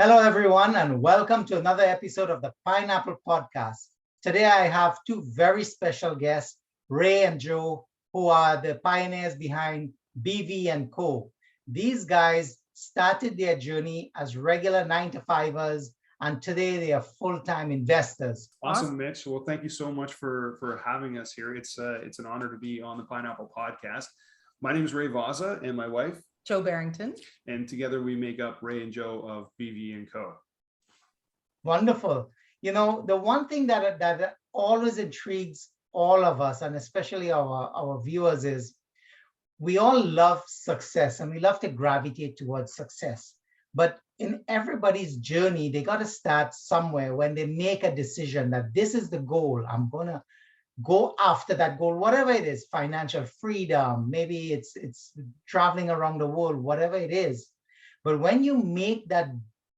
Hello, everyone, and welcome to another episode of the Pineapple Podcast. Today, I have two very special guests, Ray and Joe, who are the pioneers behind BV and Co. These guys started their journey as regular 9 to 5ers, and today they are full-time investors. Awesome, Mitch. Well, thank you so much for having us here. It's an honor to be on the Pineapple Podcast. My name is Ray Vaza and my wife, Joe Barrington. and together we make up Ray and Joe of BV and Co. Wonderful. You know, the one thing that always intrigues all of us, and especially our viewers, is we all love success and we love to gravitate towards success. But in everybody's journey, they got to start somewhere when they make a decision that this is the goal. I'm going to go after that goal, whatever it is, financial freedom, maybe it's traveling around the world, whatever it is. But when you make that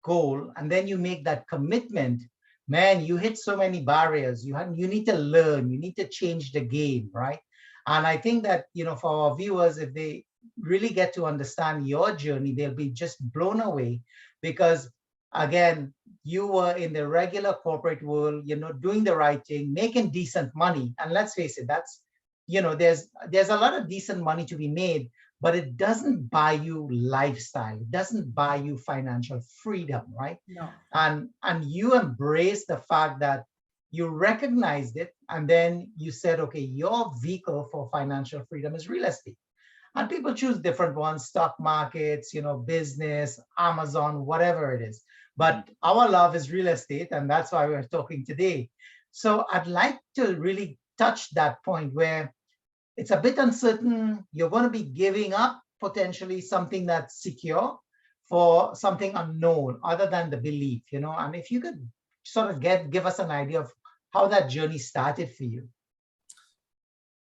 goal and then you make that commitment, man, you hit so many barriers. You need to learn, you need to change the game, right? And I think that, for our viewers, if they really get to understand your journey, they'll be just blown away because, again, you were in the regular corporate world, doing the right thing, making decent money. And let's face it, that's, there's a lot of decent money to be made, but it doesn't buy you lifestyle. It doesn't buy you financial freedom, right? No. And you embrace the fact that you recognized it, and then you said, okay, your vehicle for financial freedom is real estate. And people choose different ones, stock markets, business, Amazon, whatever it is. But our love is real estate, and that's why we're talking today. So I'd like to really touch that point where it's a bit uncertain. You're going to be giving up potentially something that's secure for something unknown other than the belief, and if you could sort of give us an idea of how that journey started for you.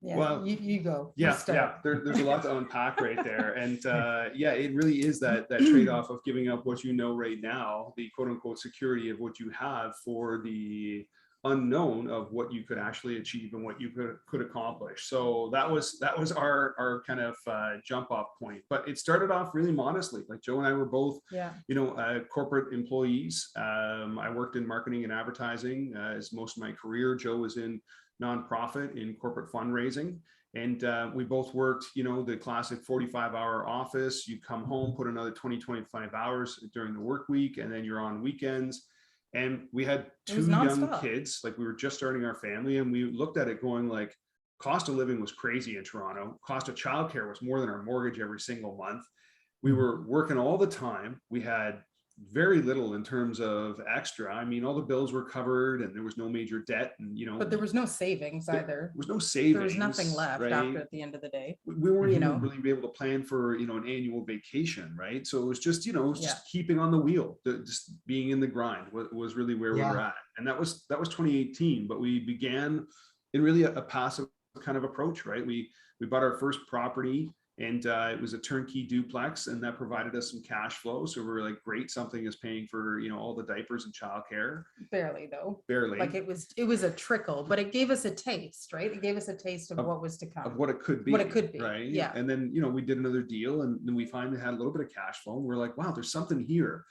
Yeah, Well, you go. Yeah. There's a lot to unpack right there, and it really is that trade-off of giving up what you know right now, the quote-unquote security of what you have, for the unknown of what you could actually achieve and what you could accomplish. So that was our kind of jump off point. But it started off really modestly. Like Joe and I were both, corporate employees. I worked in marketing and advertising as most of my career. Joe was in nonprofit in corporate fundraising. And we both worked, the classic 45-hour office. You come home, put another 20-25 hours during the work week, and then you're on weekends. And we had two young kids, like we were just starting our family, and we looked at it going like, cost of living was crazy in Toronto. Cost of childcare was more than our mortgage every single month. We were working all the time. We had very little in terms of extra. I mean, all the bills were covered and there was no major debt, and but there was no savings either. There was no savings. There was nothing left, right? After at the end of the day. We weren't even really be able to plan for, an annual vacation, right? So it was just, just keeping on the wheel, just being in the grind was really where we were at. And that was 2018, but we began in really a passive kind of approach, right? We bought our first property, and it was a turnkey duplex, and that provided us some cash flow. So we were like, great, something is paying for, all the diapers and childcare. Barely though. Barely. Like it was a trickle, but it gave us a taste, right? It gave us a taste of what was to come. Of what it could be. What it could be. Right. Yeah. And then, we did another deal, and then we finally had a little bit of cash flow. And we're like, wow, there's something here.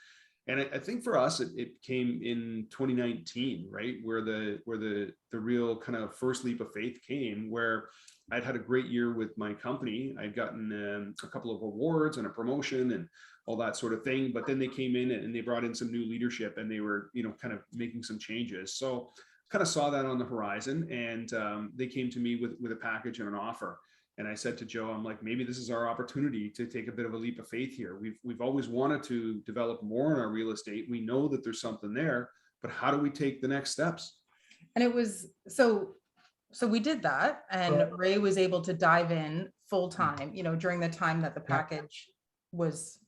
And I think for us, it came in 2019, right? Where the real kind of first leap of faith came, where I'd had a great year with my company. I'd gotten a couple of awards and a promotion and all that sort of thing. But then they came in and they brought in some new leadership, and they were, kind of making some changes. So kind of saw that on the horizon, and they came to me with a package and an offer. And I said to Joe, I'm like, maybe this is our opportunity to take a bit of a leap of faith here. We've always wanted to develop more in our real estate. We know that there's something there, but how do we take the next steps? And it was so we did that, and Ray was able to dive in full time, during the time that the package was,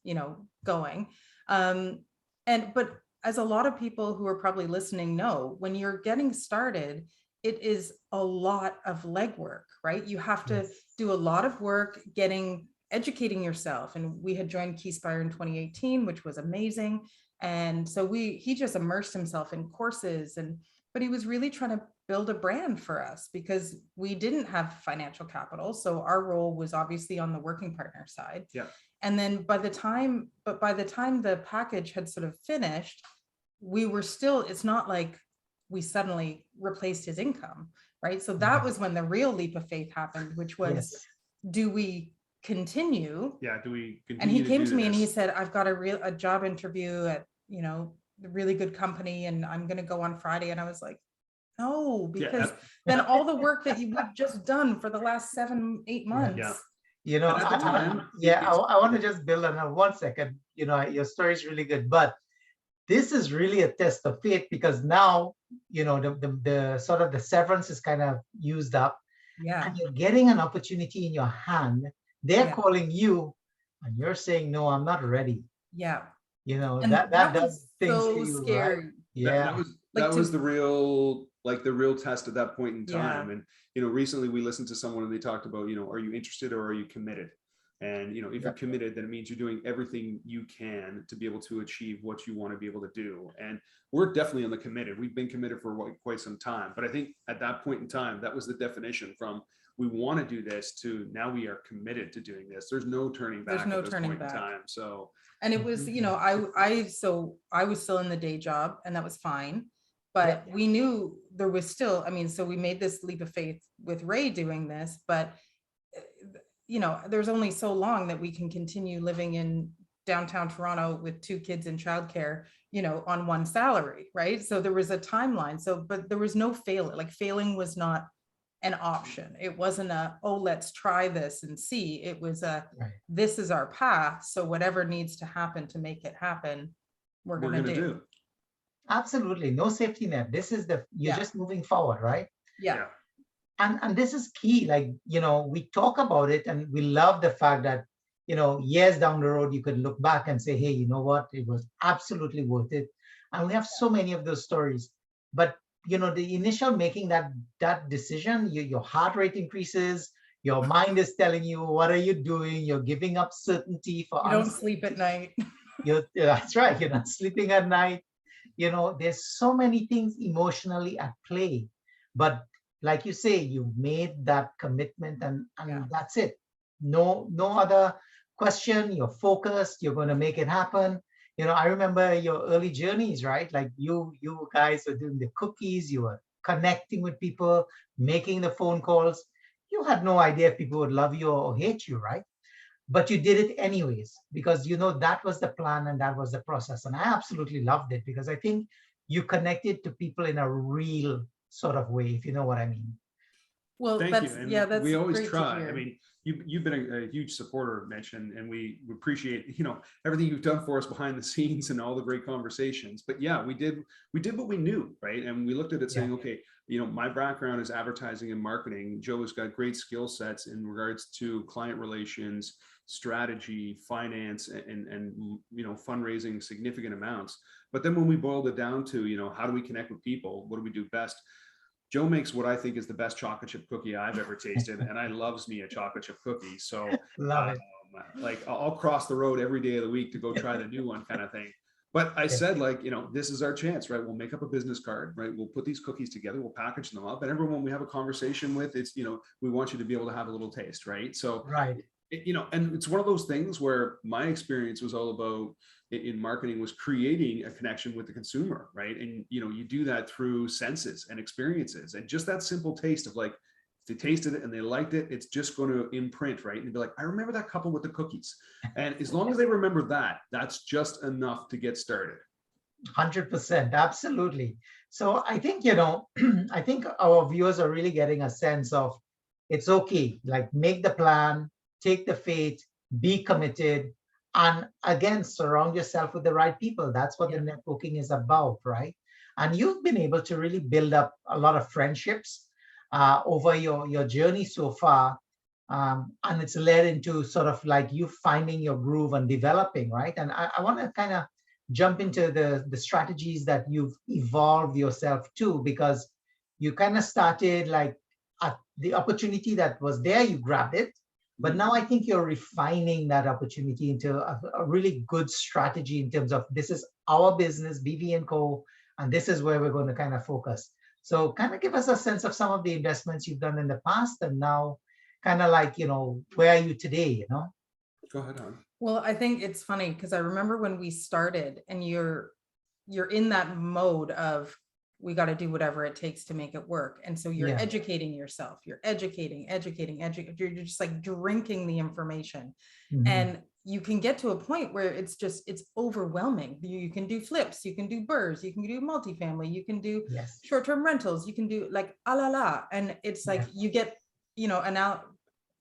going. But as a lot of people who are probably listening know, when you're getting started, it is a lot of legwork, right? You have to do a lot of work educating yourself. And we had joined Keyspire in 2018, which was amazing. And so he just immersed himself in courses, but he was really trying to build a brand for us because we didn't have financial capital. So our role was obviously on the working partner side. Yeah. And then by the time the package had sort of finished, we were still, it's not like we suddenly replaced his income, right? So that was when the real leap of faith happened, which was, Yes. do we continue? Yeah, do we And continue he came to me and he this? said, I've got a job interview at, you know, a really good company, and I'm going to go on Friday. And I was like, no, because then all the work that we've just done for the last 7-8 months. Yeah. You know, And at the time, I want to just build on that 1 second. You know, your story is really good, but this is really a test of faith, because now, you know, the sort of the severance is kind of used up, Yeah. and you're getting an opportunity in your hand. They're Yeah. calling you, and you're saying, no, I'm not ready. Yeah. You know, And that that does was things so to you, scary. right? Yeah. that was Like that to- was the real test at that point in Yeah. time. And you know, recently we listened to someone and they talked about, you know, are you interested or are you committed? And you know, if you're committed, then it means you're doing everything you can to be able to achieve what you want to be able to do. And we're definitely on the committed. We've been committed for quite some time. But I think at that point in time, that was the definition from we want to do this to now we are committed to doing this. There's no turning back. There's no at this turning point back. in time. So And it was, you know, I was still in the day job, and that was fine. But we knew there was still, I mean, so we made this leap of faith with Ray doing this, but you know, there's only so long that we can continue living in downtown Toronto with 2 kids in childcare, you know, on one salary, right? So there was a timeline. So, but there was no failing. Like failing was not an option. It wasn't a, oh, let's try this and see. It was a, this is our path. So whatever needs to happen to make it happen, we're going to do. Absolutely. No safety net. This is you're just moving forward, right? Yeah. And this is key. Like, you know, we talk about it and we love the fact that, you know, years down the road, you could look back and say, hey, you know what? It was absolutely worth it. And we have so many of those stories. But, you know, the initial making that decision, your heart rate increases, your mind is telling you, what are you doing? You're giving up certainty for You don't sleep at night. That's right. You're not sleeping at night. You know, there's so many things emotionally at play. But like you say, you've made that commitment, and that's it. No other question. You're focused. You're going to make it happen. You know, I remember your early journeys, right? Like you guys were doing the cookies. You were connecting with people, making the phone calls. You had no idea if people would love you or hate you, right? But you did it anyways, because you know that was the plan and that was the process. And I absolutely loved it, because I think you connected to people in a real sort of way, if you know what I mean. Well, thank you. And that's we always great try. to hear. I mean, you've been a huge supporter, Mitch, and we appreciate, you know, everything you've done for us behind the scenes and all the great conversations. But yeah, we did what we knew, right? And we looked at it saying, okay, you know, my background is advertising and marketing. Joe has got great skill sets in regards to client relations, strategy, finance, and you know, fundraising significant amounts. But then when we boiled it down to, you know, how do we connect with people? What do we do best? Joe makes what I think is the best chocolate chip cookie I've ever tasted, and I loves me a chocolate chip cookie. So love it. Like I'll cross the road every day of the week to go try the new one, kind of thing. But I said, like, you know, this is our chance, right? We'll make up a business card, right? We'll put these cookies together, we'll package them up, and everyone we have a conversation with, it's, you know, we want you to be able to have a little taste, right? So, you know, and it's one of those things where my experience was all about in marketing was creating a connection with the consumer, right? And, you know, you do that through senses and experiences, and just that simple taste of like, if they tasted it and they liked it, it's just going to imprint, right? And be like, I remember that couple with the cookies. And as long as they remember that, that's just enough to get started. 100%, absolutely. So I think, you know, I think our viewers are really getting a sense of it's okay, like make the plan, take the faith, be committed, and again, surround yourself with the right people. That's what the networking is about, right? And you've been able to really build up a lot of friendships over your journey so far. And it's led into sort of like you finding your groove and developing, right? And I want to kind of jump into the strategies that you've evolved yourself to, because you kind of started like at the opportunity that was there, you grabbed it. But now I think you're refining that opportunity into a really good strategy in terms of this is our business, BV & Co., and this is where we're going to kind of focus. So kind of give us a sense of some of the investments you've done in the past, and now kind of like, you know, where are you today, you know? Go ahead, hon. Well, I think it's funny because I remember when we started and you're in that mode of we got to do whatever it takes to make it work. And so you're Yeah. educating yourself, you're educating, you're just like drinking the information. Mhm. And you can get to a point where it's overwhelming. You can do flips, you can do burrs, you can do multifamily, you can do Yes. short-term rentals, you can do like la. And it's like Yeah. you get,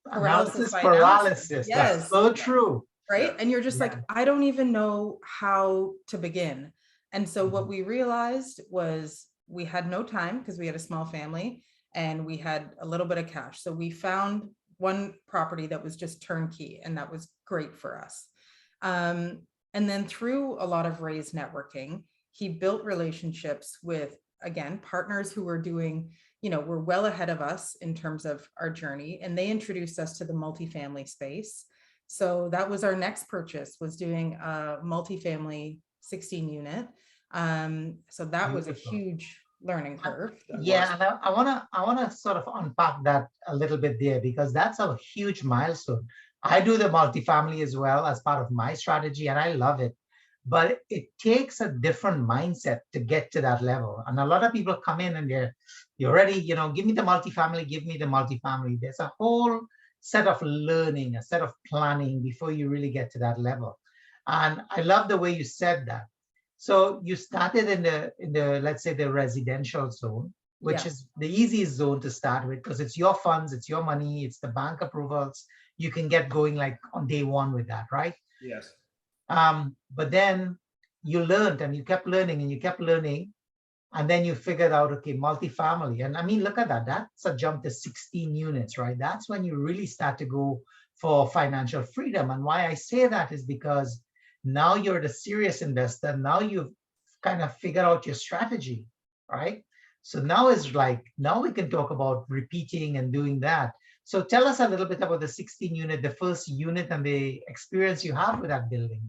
paralysis Analysis by analysis. paralysis. That's Yes. so true. Right. And you're just Yeah. like, I don't even know how to begin. And so what Mhm. we realized was we had no time because we had a small family and we had a little bit of cash. So we found one property that was just turnkey, and that was great for us. And then through a lot of Ray's networking, he built relationships with, again, partners who were doing, were well ahead of us in terms of our journey, and they introduced us to the multifamily space. So that was our next purchase, was doing a multifamily 16 unit. So that was a Beautiful. huge learning curve. Yeah, and I wanna sort of unpack that a little bit there, because that's a huge milestone. I do the multifamily as well as part of my strategy, and I love it. But it takes a different mindset to get to that level. And a lot of people come in and you're ready, give me the multifamily, give me the multifamily. There's a whole set of learning, a set of planning before you really get to that level. And I love the way you said that. So you started in the let's say the residential zone, which Yeah. is the easiest zone to start with, because it's your funds, it's your money, it's the bank approvals. You can get going like on day one with that, right? Yes. But then you learned and you kept learning and you kept learning, and then you figured out, okay, multifamily. And I mean, look at that. That's a jump to 16 units, right? That's when you really start to go for financial freedom. And why I say that is because now you're the serious investor. Now you've kind of figured out your strategy, right? So now it's like, now we can talk about repeating and doing that. So tell us a little bit about the 16 unit, the first unit, and the experience you have with that building.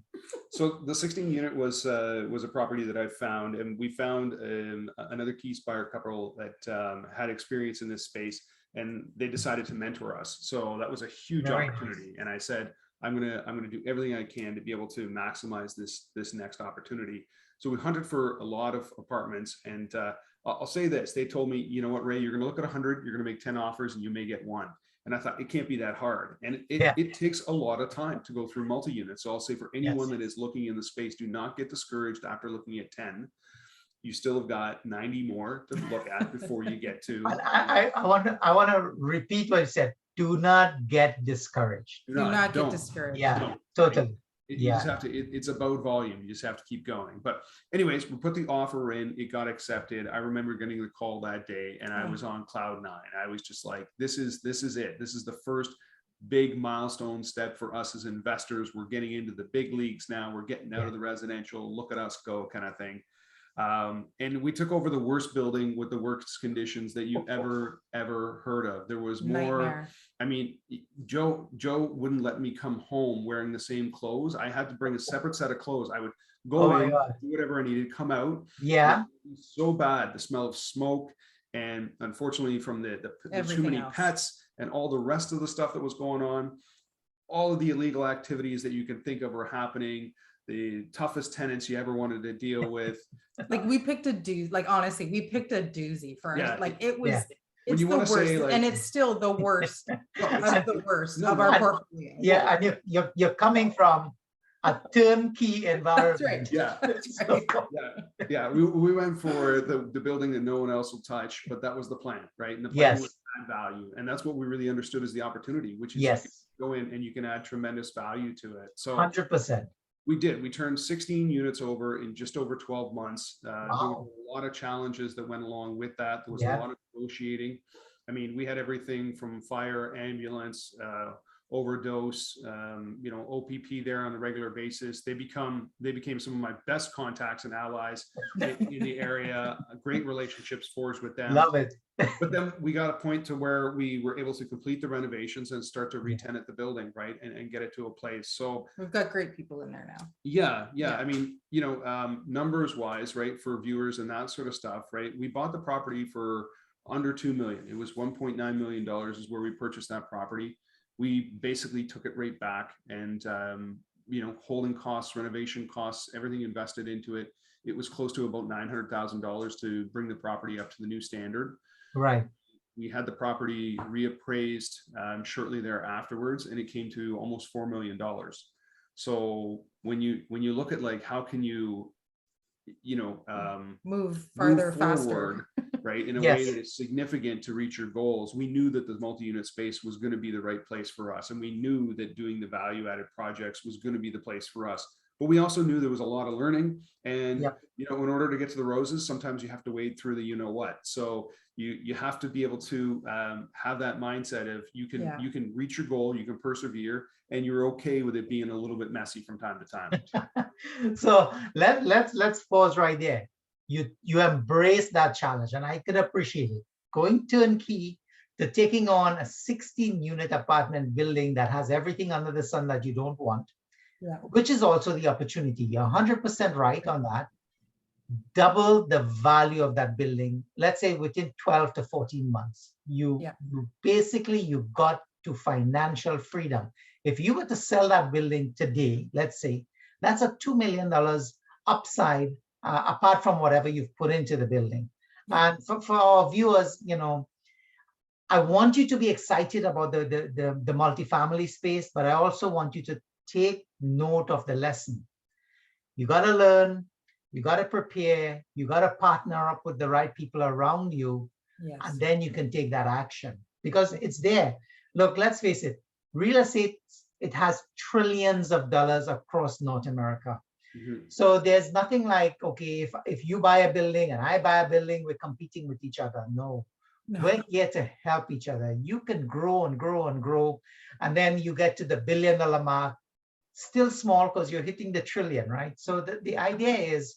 So the 16 unit was a property that I found, and we found another Key Spire couple that had experience in this space, and they decided to mentor us. So that was a huge Very nice. opportunity. And I said, I'm gonna do everything I can to be able to maximize this next opportunity. So we hunted for a lot of apartments, and I'll say this: they told me, you know what, Ray, you're gonna look at 100, you're gonna make 10 offers, and you may get one. And I thought, it can't be that hard. And Yeah. it takes a lot of time to go through multi-units. So I'll say, for anyone Yes. that is looking in the space, do not get discouraged after looking at 10. You still have got 90 more to look at before you get to. And I want to repeat what you said. Do not get discouraged. Do not get don't. discouraged. Yeah, Don't. totally. You Yeah. just have to, it's about volume. You just have to keep going. But anyways, we put the offer in, it got accepted. I remember getting the call that day, and I was on cloud nine. I was just like, this is it. This is the first big milestone step for us as investors. We're getting into the big leagues now. We're getting out of the residential, look at us go kind of thing. And we took over the worst building with the worst conditions that you ever heard of. There was more. Nightmare. I mean, Joe wouldn't let me come home wearing the same clothes. I had to bring a separate set of clothes. I would go in, do whatever I needed, come out. Yeah. So bad, the smell of smoke, and unfortunately from the too many pets and all the rest of the stuff that was going on, all of the illegal activities that you can think of were happening. The toughest tenants you ever wanted to deal with. Like we picked a doozy, like honestly, we picked a doozy for Yeah. it. Like it was, Yeah. When it's you the wanna worst, say, like- and it's still the worst of the worst of our portfolio. Yeah, and you're coming from a turnkey environment. right. Yeah. That's right. Yeah. We went for the building that no one else will touch, but that was the plan, right? And the plan was to add value, and that's what we really understood as the opportunity, which is you can go in and you can add tremendous value to it. So 100%. we did. We turned 16 units over in just over 12 months. There were a lot of challenges that went along with that. There was a lot of negotiating. I mean, we had everything from fire, ambulance, overdose, OPP there on a regular basis. They became some of my best contacts and allies in the area. Great relationships forged with them. Love it. But then we got a point to where we were able to complete the renovations and start to re-tenant the building, right? And get it to a place. So we've got great people in there now. Yeah. I mean, numbers wise, right, for viewers and that sort of stuff, right? We bought the property for under 2 million. It was $1.9 million is where we purchased that property. We basically took it right back and holding costs, renovation costs, everything invested into it. It was close to about $900,000 to bring the property up to the new standard. Right. We had the property reappraised shortly there afterwards, and it came to almost $4 million. So when you look at like, how can you move farther, faster, forward, right, in a Yes. way that is significant to reach your goals, we knew that the multi-unit space was going to be the right place for us, and we knew that doing the value-added projects was going to be the place for us. But we also knew there was a lot of learning, and Yep. in order to get to the roses, sometimes you have to wade through the what. So you have to be able to have that mindset of you can reach your goal, you can persevere, and you're okay with it being a little bit messy from time to time. So let's pause right there. You embrace that challenge, and I could appreciate it. Going turnkey to taking on a 16-unit apartment building that has everything under the sun that you don't want, which is also the opportunity. You're 100% right on that. Double the value of that building, let's say within 12 to 14 months. You basically, you got to financial freedom. If you were to sell that building today, let's say, that's a $2 million upside, apart from whatever you've put into the building. And for our viewers, I want you to be excited about the multifamily space, but I also want you to take note of the lesson. You got to learn, you got to prepare, you got to partner up with the right people around you, and then you can take that action because it's there. Look, let's face it, real estate, it has trillions of dollars across North America. Mm-hmm. So there's nothing like, okay, if you buy a building and I buy a building, we're competing with each other. No. We're here to help each other. You can grow and grow and grow. And then you get to the $1 billion mark, still small because you're hitting the trillion, right? So the idea is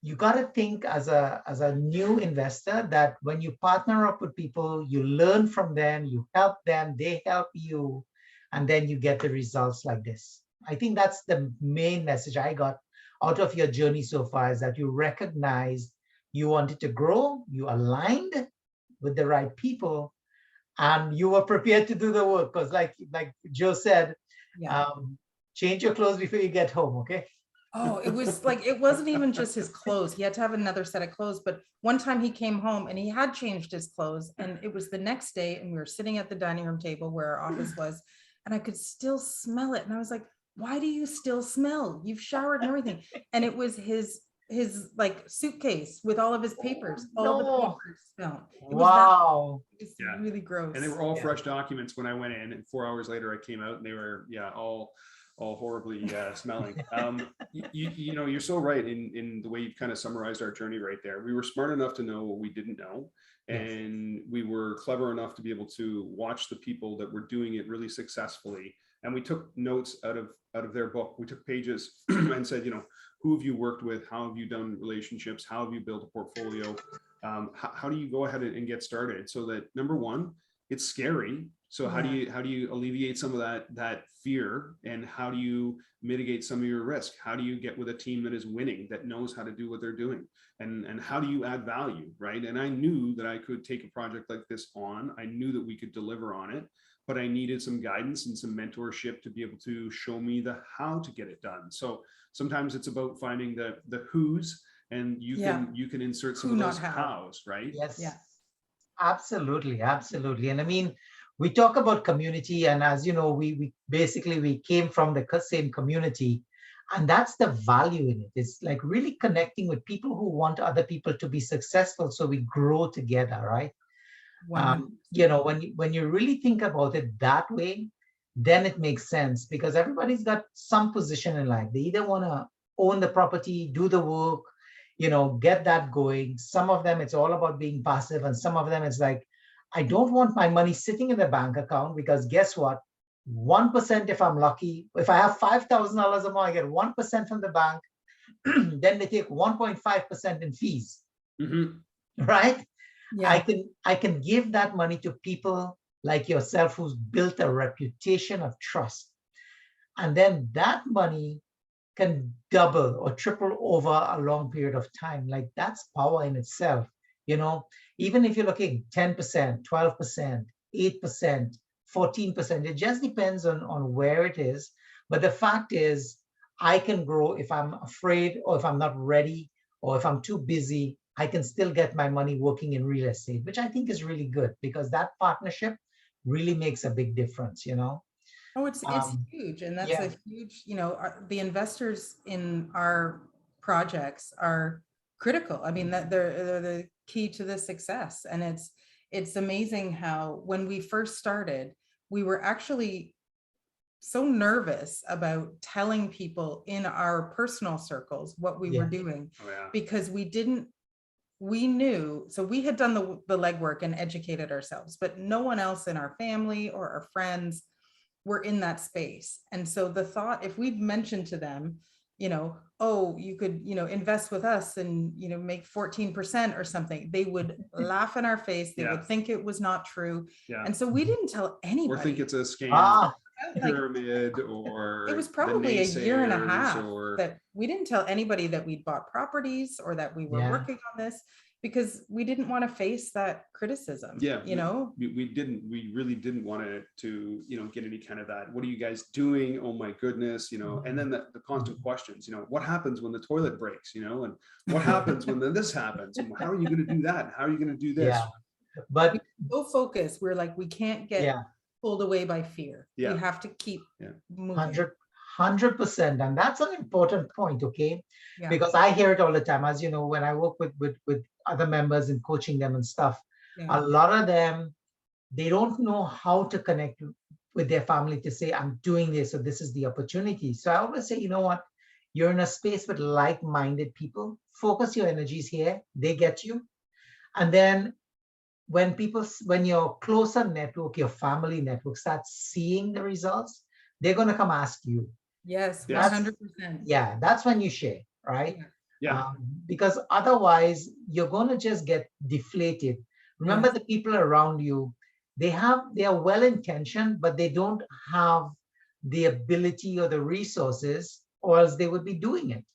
you got to think as a new investor that when you partner up with people, you learn from them, you help them, they help you, and then you get the results like this. I think that's the main message I got out of your journey so far, is that you recognized you wanted to grow, you aligned with the right people, and you were prepared to do the work. Because like Joe said, change your clothes before you get home, okay? Oh, it was like, it wasn't even just his clothes. He had to have another set of clothes. But one time he came home and he had changed his clothes, and it was the next day, and we were sitting at the dining room table where our office was, and I could still smell it. And I was like, why do you still smell? You've showered and everything. And it was his like suitcase with all of his papers, all the papers smelled. Wow. It was really gross. And they were all fresh documents when I went in, and 4 hours later I came out and they were all horribly smelling. You're so right in the way you've kind of summarized our journey right there. We were smart enough to know what we didn't know, and we were clever enough to be able to watch the people that were doing it really successfully. And we took notes out of their book. We took pages and said, who have you worked with? How have you done relationships? How have you built a portfolio? How do you go ahead and get started? So that, number one, it's scary. So how do you alleviate some of that fear, and how do you mitigate some of your risk? How do you get with a team that is winning, that knows how to do what they're doing? And how do you add value, right? And I knew that I could take a project like this on. I knew that we could deliver on it, but I needed some guidance and some mentorship to be able to show me the how to get it done. So sometimes it's about finding the who's, and you can insert some of those hows, right? Yes. Yeah. Absolutely. And I mean, we talk about community, and as you know, we basically came from the same community, and that's the value in it. It's like really connecting with people who want other people to be successful, so we grow together, right? When you really think about it that way, then it makes sense, because everybody's got some position in life. They either want to own the property, do the work, get that going. Some of them, it's all about being passive, and some of them, it's like, I don't want my money sitting in the bank account, because guess what? 1%, if I'm lucky, if I have $5,000 a month, I get 1% from the bank. Then they take 1.5% in fees, right? Yeah. I can give that money to people like yourself who's built a reputation of trust. And then that money can double or triple over a long period of time. Like, that's power in itself. Even if you're looking 10%, 12%, 8%, 14%, it just depends on where it is. But the fact is, I can grow if I'm afraid or if I'm not ready or if I'm too busy. I can still get my money working in real estate, which I think is really good because that partnership really makes a big difference, you know? Oh, it's Um, huge, and that's yeah, a huge, the investors in our projects are critical. I mean, that they're the key to the success. And it's amazing how when we first started, we were actually so nervous about telling people in our personal circles what we were yeah, doing, Oh yeah. because we knew, so we had done the legwork and educated ourselves, but no one else in our family or our friends were in that space. And so the thought, if we'd mentioned to them, oh, you could, invest with us and, make 14% or something, they would laugh in our face. They Yeah. would think it was not true. Yeah. And so we didn't tell Or think anybody. it's a scam, ah, Like, pyramid, it or was the probably a year and a naysayers, half or that we didn't tell anybody that we'd bought properties or that we were yeah, working on this, because we didn't want to face that criticism, yeah, we really didn't want to get any kind of that, what are you guys doing, oh my goodness, and then the constant questions, what happens when the toilet breaks, and what happens when then this happens, and how are you going to do that, and how are you going to do this? yeah. But so focused. We're like, we can't get yeah, pulled away by fear. Yeah. We have to keep Yeah. moving. 100%. And that's an important point, okay? Yeah. Because I hear it all the time. As you know, when I work with other members and coaching them and stuff, Yeah. a lot of them, they don't know how to connect with their family to say, I'm doing this, or this is the opportunity. So I always say, you know what? You're in a space with like-minded people. Focus your energies here. They get you. And then when your closer network, your family network starts seeing the results, they're going to come ask you. Yes, Yes. 100%. Yeah, that's when you share, right? Yeah. Because otherwise you're going to just get deflated. Remember, Yes. the people around you, they are well intentioned, but they don't have the ability or the resources, or else they would be doing it,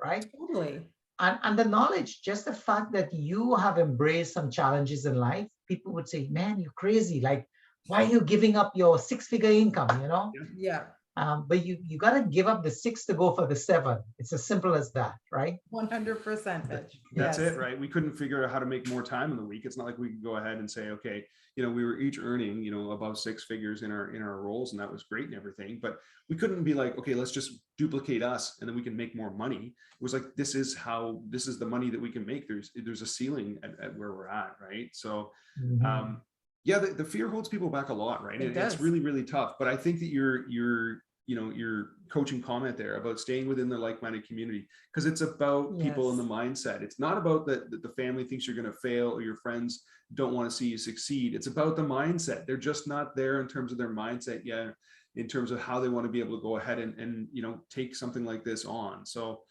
right? Totally. And the knowledge, just the fact that you have embraced some challenges in life, people would say, man, you're crazy. Like, why are you giving up your six-figure income, Yeah. But you got to give up the 6 to go for the 7. It's as simple as that, right? 100%, Mitch. That's Yes. it, right? We couldn't figure out how to make more time in the week. It's not like we could go ahead and say, okay, we were each earning, above 6 figures in our roles, and that was great and everything. But we couldn't be like, okay, let's just duplicate us and then we can make more money. It was like, this is the money that we can make. There's a ceiling at where we're at, right? So yeah, the fear holds people back a lot, right? It does. It's really, really tough. But I think that your coaching comment there about staying within the like-minded community, because it's about people in the mindset. It's not about that the family thinks you're going to fail or your friends don't want to see you succeed. It's about the mindset. They're just not there in terms of their mindset yet, in terms of how they want to be able to go ahead and take something like this on. So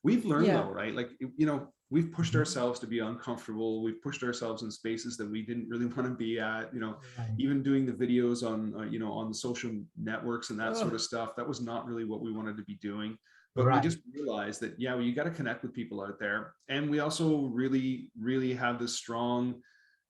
we've learned though, right? Like, we've pushed ourselves to be uncomfortable. We've pushed ourselves in spaces that we didn't really want to be at, even doing the videos on, on the social networks and that sort of stuff. That was not really what we wanted to be doing. But we just realized that, yeah, well, you got to connect with people out there. And we also really, really have this strong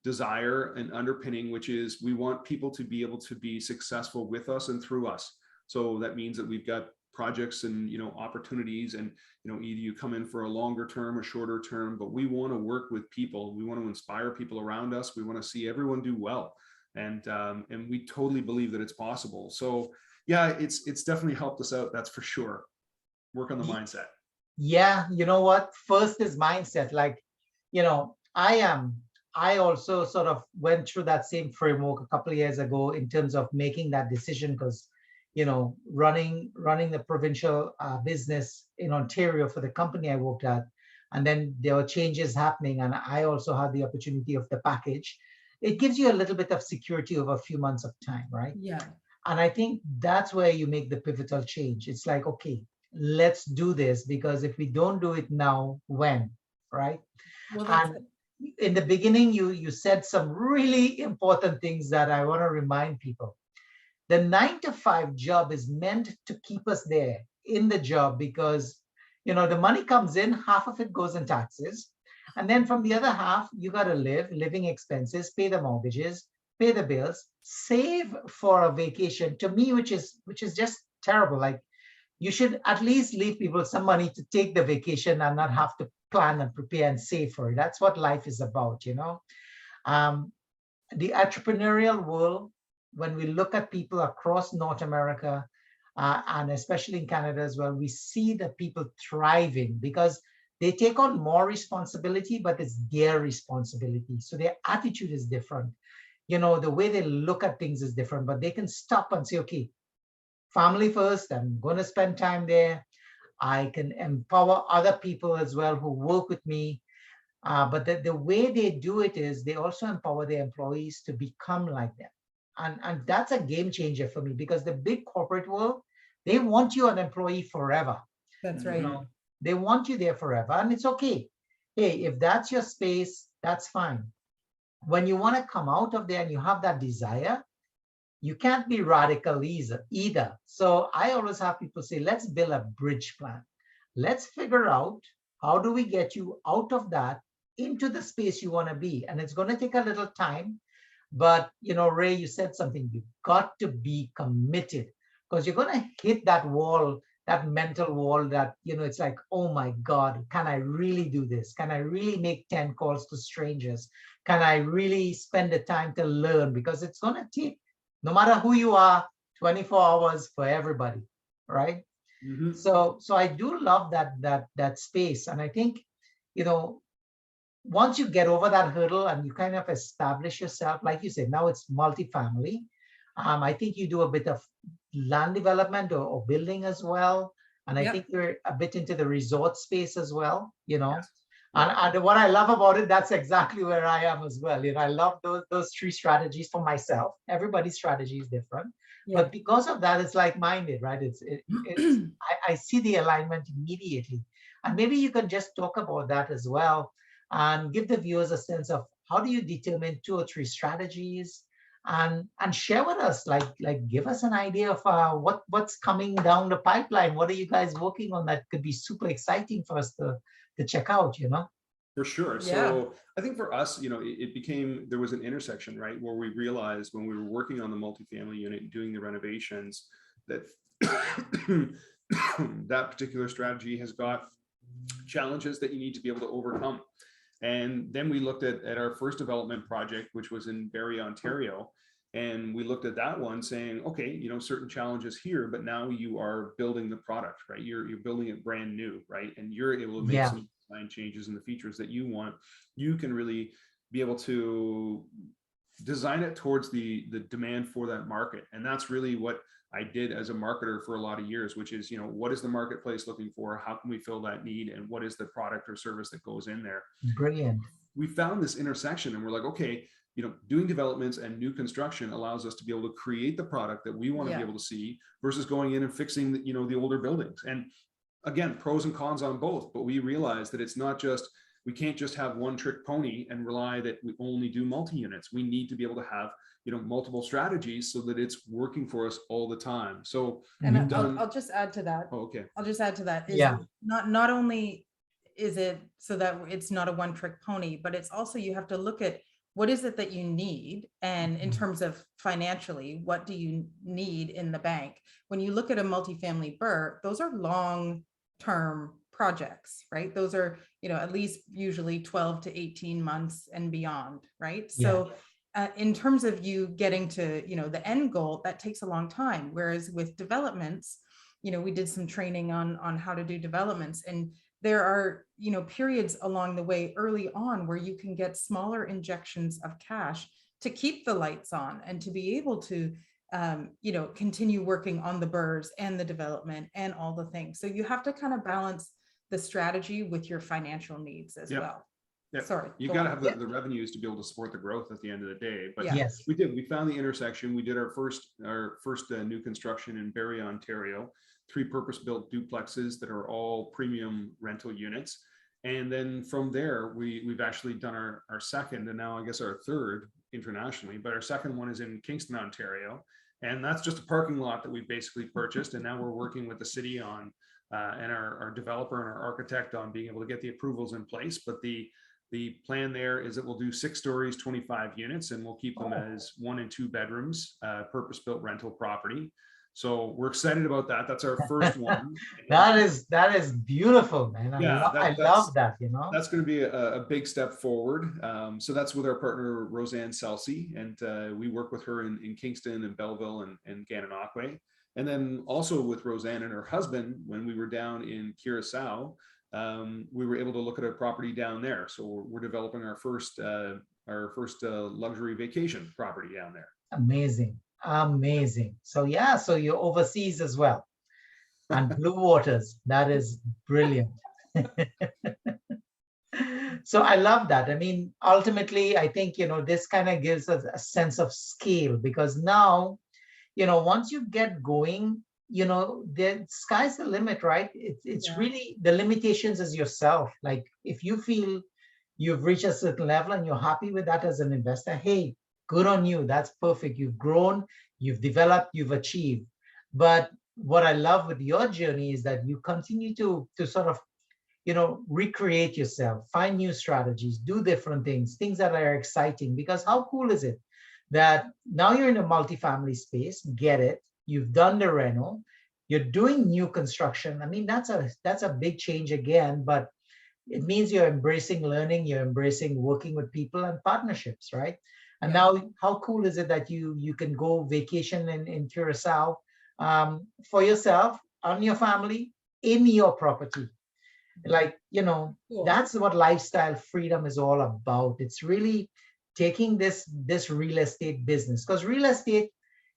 desire and underpinning, which is we want people to be able to be successful with us and through us. So that means that we've got projects and opportunities, and either you come in for a longer term or shorter term, but we want to work with people. We want to inspire people around us. We want to see everyone do well, and we totally believe that it's possible. So yeah, it's definitely helped us out, that's for sure. Work on the mindset. Yeah, you know what? First is mindset. Like, I also sort of went through that same framework a couple of years ago in terms of making that decision, because running the provincial business in Ontario for the company I worked at, and then there were changes happening, and I also had the opportunity of the package. It gives you a little bit of security over a few months of time, right? Yeah. And I think that's where you make the pivotal change. It's like, okay, let's do this, because if we don't do it now, when, right? Well, and in the beginning, you said some really important things that I want to remind people. The 9 to 5 job is meant to keep us there in the job, because the money comes in, half of it goes in taxes, and then from the other half, you got to living expenses, pay the mortgages, pay the bills, save for a vacation. To me, which is just terrible. Like, you should at least leave people some money to take the vacation and not have to plan and prepare and save for it. That's what life is about, you know. Um, the entrepreneurial world, when we look at people across North America, and especially in Canada as well, we see the people thriving because they take on more responsibility, but it's their responsibility. So their attitude is different. You know, the way they look at things is different, but they can stop and say, okay, family first, I'm going to spend time there. I can empower other people as well who work with me. But the way they do it is they also empower their employees to become like them. And that's a game changer for me because the big corporate world, they want you an employee forever. That's You right. know, they want you there forever. And it's okay. Hey, if that's your space, that's fine. When you want to come out of there and you have that desire, you can't be radical either. So I always have people say, let's build a bridge plan. Let's figure out how do we get you out of that into the space you want to be. And it's going to take a little time. But, you know, Ray, you said something, you've got to be committed because you're going to hit that wall, that mental wall that, you know, it's like, oh my God, can I really do this? Can I really make 10 calls to strangers? Can I really spend the time to learn? Because it's going to take, no matter who you are, 24 hours for everybody, right? Mhm. So I do love that space. And I think, you know, once you get over that hurdle and you kind of establish yourself, like you said, now it's multifamily. I think you do a bit of land development or building as well. And I Yep. think you're a bit into the resort space as well, you know. Yes. And what I love about it, that's exactly where I am as well. You know, I love those three strategies for myself. Everybody's strategy is different. Yeah. But because of that, it's like-minded, right? It's I see the alignment immediately. And maybe you can just talk about that as well and give the viewers a sense of how do you determine 2 or 3 strategies and share with us, like give us an idea of what's coming down the pipeline. What are you guys working on that could be super exciting for us to check out, you know? For sure. Yeah. So I think for us, you know, it became, there was an intersection, right, where we realized when we were working on the multifamily unit and doing the renovations that that particular strategy has got challenges that you need to be able to overcome. And then we looked at our first development project, which was in Barrie, Ontario. And we looked at that one saying, okay, you know, certain challenges here, but now you are building the product, right? You're building it brand new, right? And you're able to make Yeah. some design changes and the features that you want. You can really be able to design it towards the demand for that market. And that's really what I did as a marketer for a lot of years, which is, you know, what is the marketplace looking for? How can we fill that need? And what is the product or service that goes in there? Brilliant. We found this intersection and we're like, okay, you know, doing developments and new construction allows us to be able to create the product that we want to Yeah. be able to see versus going in and fixing the, you know, the older buildings. And again, pros and cons on both, but we realize that it's not just, we can't just have one trick pony and rely that we only do multi-units. We need to be able to have, you know, multiple strategies so that it's working for us all the time. So And we've done, I'll just add to that. oh, okay. I'll just add to that. Is Yeah. not only is it so that it's not a one trick pony, but it's also you have to look at what is it that you need, and in terms of financially, what do you need in the bank? When you look at a multifamily BRRRR, those are long-term projects, right? Those are, you know, at least usually 12 to 18 months and beyond, right? So in terms of you getting to, you know, the end goal, that takes a long time. Whereas with developments, you know, we did some training on how to do developments, and there are, you know, periods along the way early on where you can get smaller injections of cash to keep the lights on and to be able to, you know, continue working on the BRRRRs and the development and all the things. So you have to kind of balance the strategy with your financial needs as Yep. well. Yeah, Sorry. you go got to on. have the revenues to be able to support the growth at the end of the day. But Yeah. Yes. we did. We found the intersection. We did our first new construction in Barrie, Ontario, 3 purpose-built duplexes that are all premium rental units. And then from there, we've actually done our second, and now I guess our third internationally. But our second one is in Kingston, Ontario, and that's just a parking lot that we basically purchased. And now we're working with the city on and our developer and our architect on being able to get the approvals in place. But the plan there is that we'll do 6 stories, 25 units, and we'll keep them as 1 and 2 bedrooms, purpose-built rental property. So we're excited about that. That's our first one. That is beautiful, man. Yeah, I love that, you know. that's going to be a big step forward. So that's with our partner, Roseanne Selsey, and we work with her in Kingston and Belleville and Gananoque. And then also with Roseanne and her husband, when we were down in Curacao, we were able to look at a property down there. So we're developing our first luxury vacation property down there. Amazing. Amazing. So yeah, so you're overseas as well. And blue waters. That is brilliant. So I love that. I mean, ultimately, I think, you know, this kind of gives us a sense of scale, because now, you know, once you get going, you know, the sky's the limit, right? It's Yeah. really the limitations is yourself. Like if you feel you've reached a certain level and you're happy with that as an investor, hey, good on you. That's perfect. You've grown, you've developed, you've achieved. But what I love with your journey is that you continue to sort of, you know, recreate yourself, find new strategies, do different things that are exciting. Because how cool is it that now you're in a multifamily space, get it, you've done the reno, you're doing new construction. I mean, that's a big change again, but it means you're embracing learning, you're embracing working with people and partnerships, right? And Yeah. now how cool is it that you can go vacation in Curacao for yourself, on your family, in your property. Like, you know, Cool. that's what lifestyle freedom is all about. It's really taking this real estate business, because real estate,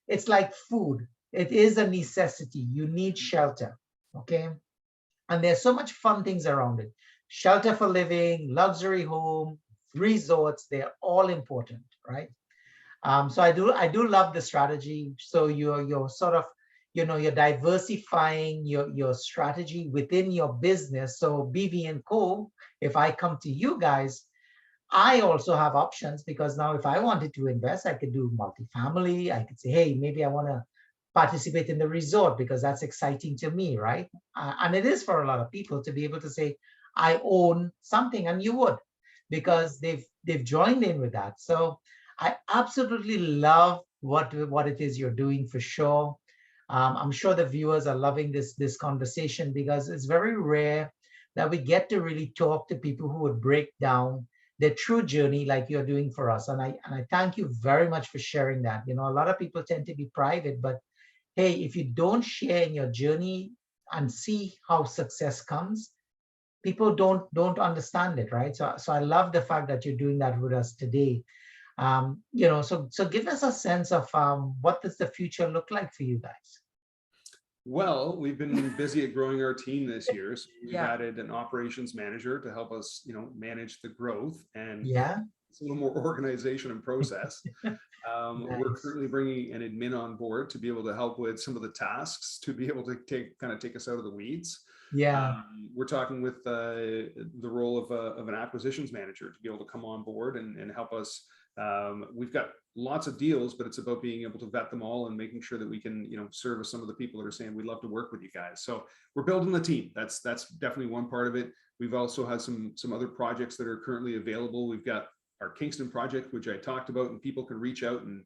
it's like food. It is a necessity. You need shelter, okay? And there's so much fun things around it. Shelter for living, luxury home, resorts, they're all important, right? So I do love the strategy. So you're sort of, you know, you're diversifying your strategy within your business. So BV and Co, if I come to you guys, I also have options, because now if I wanted to invest, I could do multifamily. I could say, hey, maybe I want to participate in the resort because that's exciting to me, right? And it is for a lot of people to be able to say, I own something, and you would, because they've joined in with that. So I absolutely love what it is you're doing for sure. I'm sure the viewers are loving this conversation, because it's very rare that we get to really talk to people who would break down their true journey like you're doing for us. And I thank you very much for sharing that. You know, a lot of people tend to be private, but hey, if you don't share in your journey and see how success comes, people don't understand it, right? So I love the fact that you're doing that with us today. You know, so give us a sense of what does the future look like for you guys? Well, we've been busy at growing our team this year. So we've Yeah. added an operations manager to help us, you know, manage the growth, and Yeah, it's a little more organization and process. We're nice. currently bringing an admin on board to be able to help with some of the tasks, to be able to take us out of the weeds. Yeah, We're talking with the role of an acquisitions manager to be able to come on board and help us. We've got lots of deals, but it's about being able to vet them all and making sure that we can, you know, service some of the people that are saying we'd love to work with you guys. So we're building the team. That's definitely one part of it. We've also had some other projects that are currently available. We've got our Kingston project, which I talked about, and people can reach out and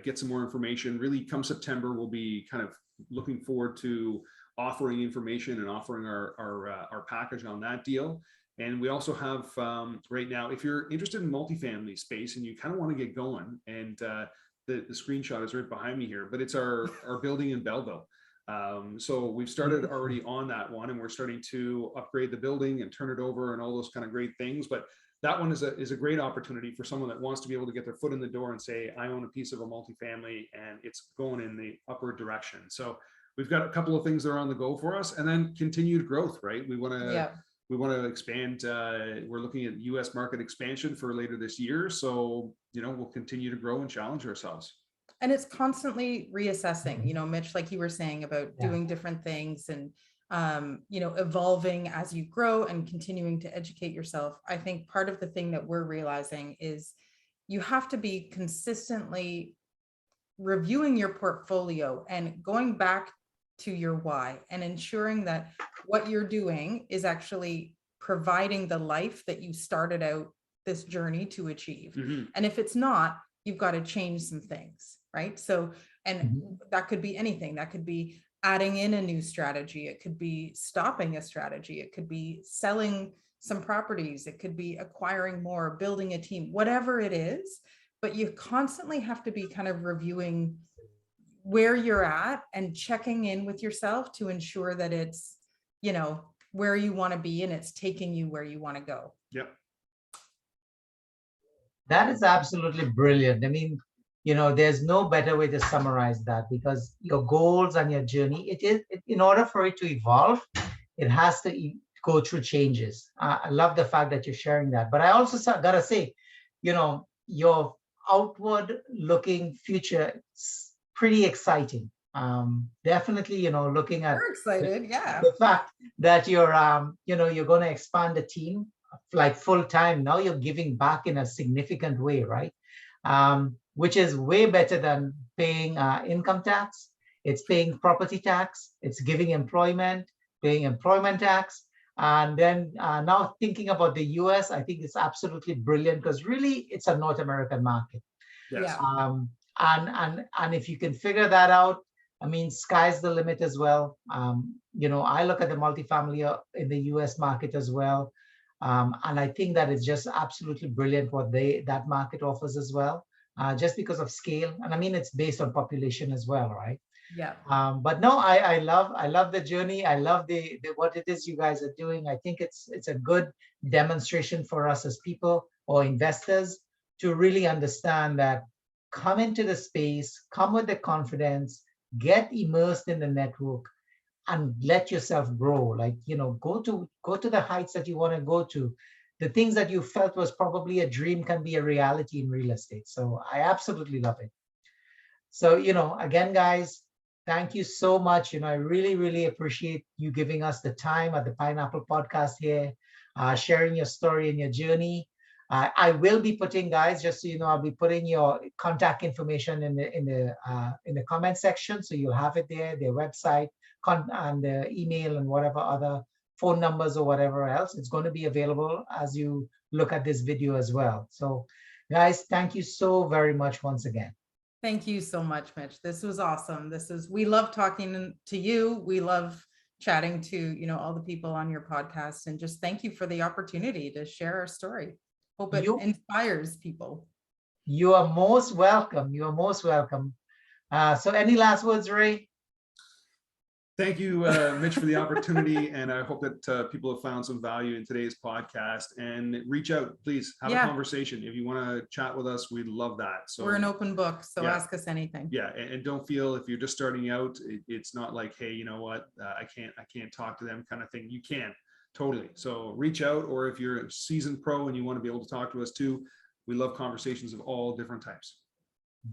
get some more information. Really, come September, we'll be kind of looking forward to offering information and offering our package on that deal. And we also have right now, if you're interested in multifamily space and you kind of want to get going, and the screenshot is right behind me here, but it's our building in Belleville. So we've started already on that one, and we're starting to upgrade the building and turn it over and all those kind of great things. But that one is a great opportunity for someone that wants to be able to get their foot in the door and say, I own a piece of a multifamily and it's going in the upward direction. So we've got a couple of things that are on the go for us, and then continued growth, right? We want to expand. We're looking at US market expansion for later this year. So, you know, we'll continue to grow and challenge ourselves. And it's constantly reassessing, you know, Mitch, like you were saying about Yeah. doing different things and, you know, evolving as you grow and continuing to educate yourself. I think part of the thing that we're realizing is you have to be consistently reviewing your portfolio and going back to your why and ensuring that what you're doing is actually providing the life that you started out this journey to achieve. Mhm. And if it's not, you've got to change some things, right? So, And Mhm. that could be anything. That could be adding in a new strategy. It could be stopping a strategy. It could be selling some properties. It could be acquiring more, building a team, whatever it is. But you constantly have to be kind of reviewing where you're at and checking in with yourself to ensure that it's, you know, where you want to be and it's taking you where you want to go. Yep. That is absolutely brilliant. I mean, there's no better way to summarize that, because your goals and your journey, in order for it to evolve, it has to go through changes. I love the fact that you're sharing that. But I also gotta say, your outward looking future is pretty exciting. Definitely, looking at We're excited. Yeah. the fact that you're going to expand the team like full time. Now you're giving back in a significant way, right? Which is way better than paying income tax. It's paying property tax. It's giving employment, paying employment tax. And then now thinking about the US, I think it's absolutely brilliant, because really it's a North American market. Yes. Yeah. And if you can figure that out, I mean, sky's the limit as well. I look at the multifamily in the US market as well. And I think that it's just absolutely brilliant what that market offers as well, just because of scale. And I mean, it's based on population as well, right? Yeah. But no, I love the journey. I love the what it is you guys are doing. I think it's a good demonstration for us as people or investors to really understand that come into the space, come with the confidence, get immersed in the network, and let yourself grow. Like, go to the heights that you want to go to. The things that you felt was probably a dream can be a reality in real estate. So I absolutely love it. So, again, guys, thank you so much. I really, really appreciate you giving us the time at the Pineapple Podcast here, sharing your story and your journey. I will be putting, guys, just so you know, I'll be putting your contact information in the comment section, so you'll have it there, their website, and the email and whatever other phone numbers or whatever else. It's going to be available as you look at this video as well. So, guys, thank you so very much once again. Thank you so much, Mitch. This was awesome. We love talking to you. We love chatting to, all the people on your podcast, and just thank you for the opportunity to share our story. Hope it inspires people. You are most welcome. You are most welcome. So any last words, Ray? Thank you, Mitch, for the opportunity. And I hope that people have found some value in today's podcast. And reach out, please have a conversation. If you want to chat with us, we'd love that. So we're an open book, so ask us anything. Yeah. And don't feel, if you're just starting out, it's not like, hey, you know what, I can't talk to them kind of thing. You can totally. So reach out, or if you're a seasoned pro and you want to be able to talk to us too, we love conversations of all different types.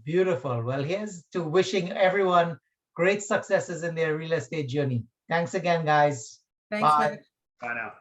Beautiful. Well, here's to wishing everyone great successes in their real estate journey. Thanks again, guys. Thanks, Bye. Mitch. Bye now.